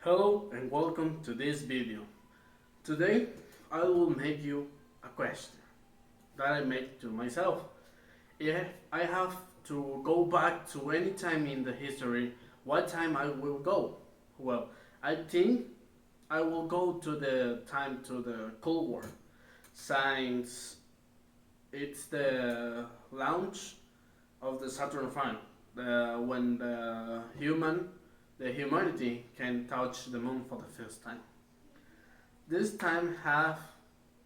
Hello and welcome to this video. Today I will make you a question that I make to myself. If I have to go back to any time in the history, what time I will go? Well, I think I will go to the time to the Cold War. Since it's the launch of the Saturn V, when the humanity can touch the moon for the first time. This time have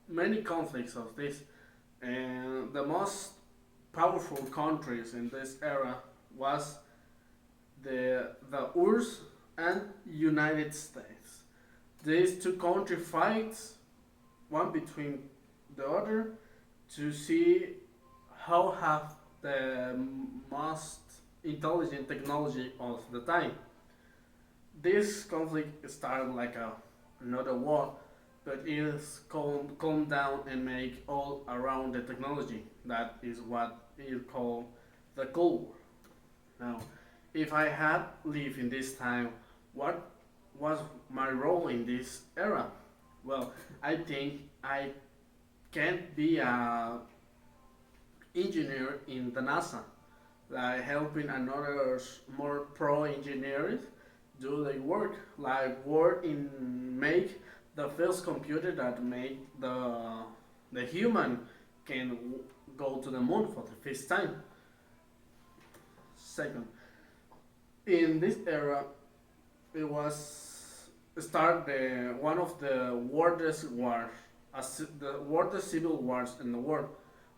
many conflicts of this, and the most powerful countries in this era was the URSS and United States. These two countries fight one between the other to see how have the most intelligent technology of the time. This conflict started like another war, but it is calm down and make all around the technology. That is what is called the Cold War. Now, if I had lived in this time, what was my role in this era? Well, I think I can't be a engineer in the NASA, like helping another more pro engineers do their work, like work in make the first computer that made the human can go to the moon for the first time. Second, in this era, it was start the one of the worldest wars, the worldest civil wars in the world,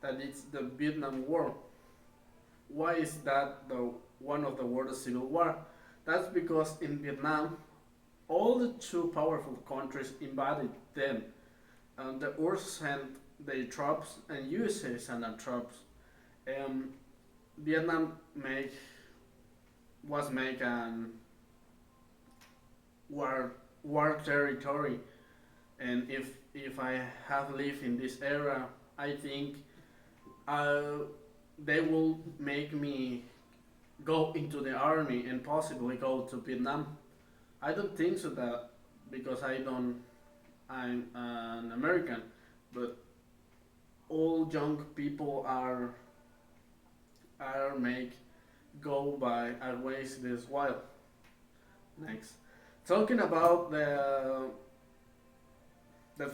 that is the Vietnam War. Why is that the one of the world's civil war? That's because in Vietnam, all the two powerful countries invaded them, and the URSS sent their troops and USA sent their troops. And Vietnam make an war territory, and if I have lived in this era, I think uh, they will make me go into the army and possibly go to Vietnam. I don't think so that because I'm an American, but all young people are make go by ways this wild. Next, talking about the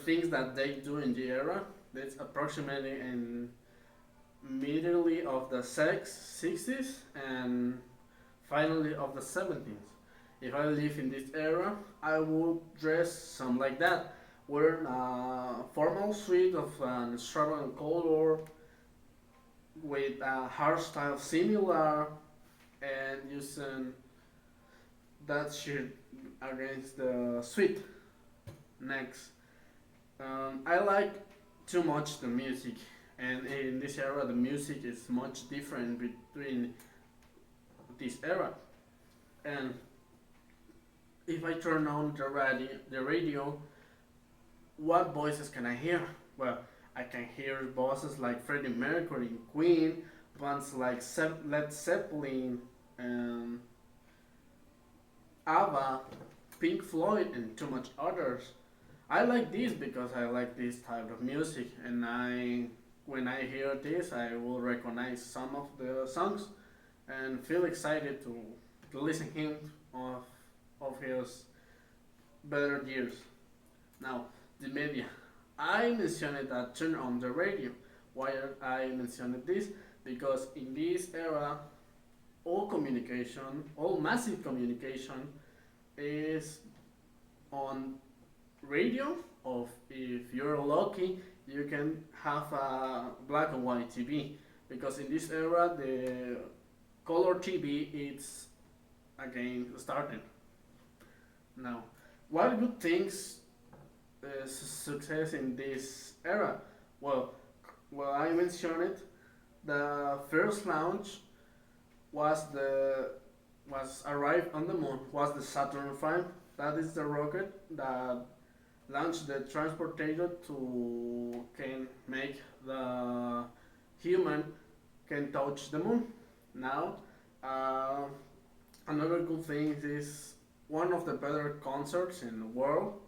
things that they do in the era, that's approximately in middle of the 60s and finally of the 70s. If I live in this era, I would dress some like that, wearing a formal suit of an extravagant color with a hairstyle similar and using that shirt against the suit. Next, I like too much the music, and in this era, the music is much different between this era. And if I turn on the radio, what voices can I hear? Well, I can hear voices like Freddie Mercury, Queen, bands like Led Zeppelin, and ABBA, Pink Floyd, and too much others. I like this because I like this type of music, and when I hear this, I will recognize some of the songs and feel excited to listen him of his better years. Now, the media. I mentioned that turn on the radio. Why I mentioned this? Because in this era, all communication, all massive communication, is on radio. Of if you're lucky, you can have a black and white TV. Because in this era, the color TV is again starting. Now, what good things success in this era? Well, I mentioned it. The first launch was the was arrived on the moon was the Saturn V. That is the rocket that launched the transporter to can make the human can touch the moon. Now, uh, another good thing is one of the better concerts in the world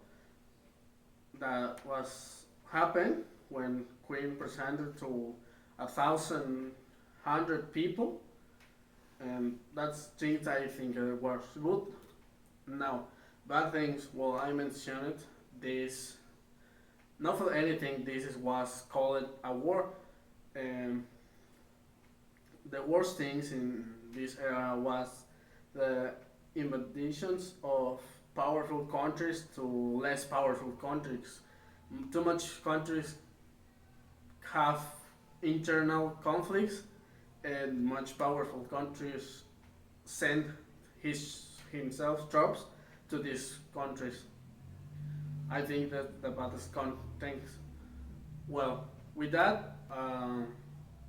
that was happened when Queen presented to 1,100 people, and that's things I think was good. Now, bad things. Well, I mentioned this. Not for anything. Was called a war. Um, the worst things in this era was the invasions of powerful countries to less powerful countries. Too much countries have internal conflicts, and much powerful countries send himself troops to these countries. I think that the baddest things. Well, with that,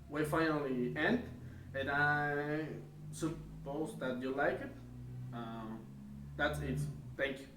we finally end, and I suppose that you like it. Um, that's it. Thank you.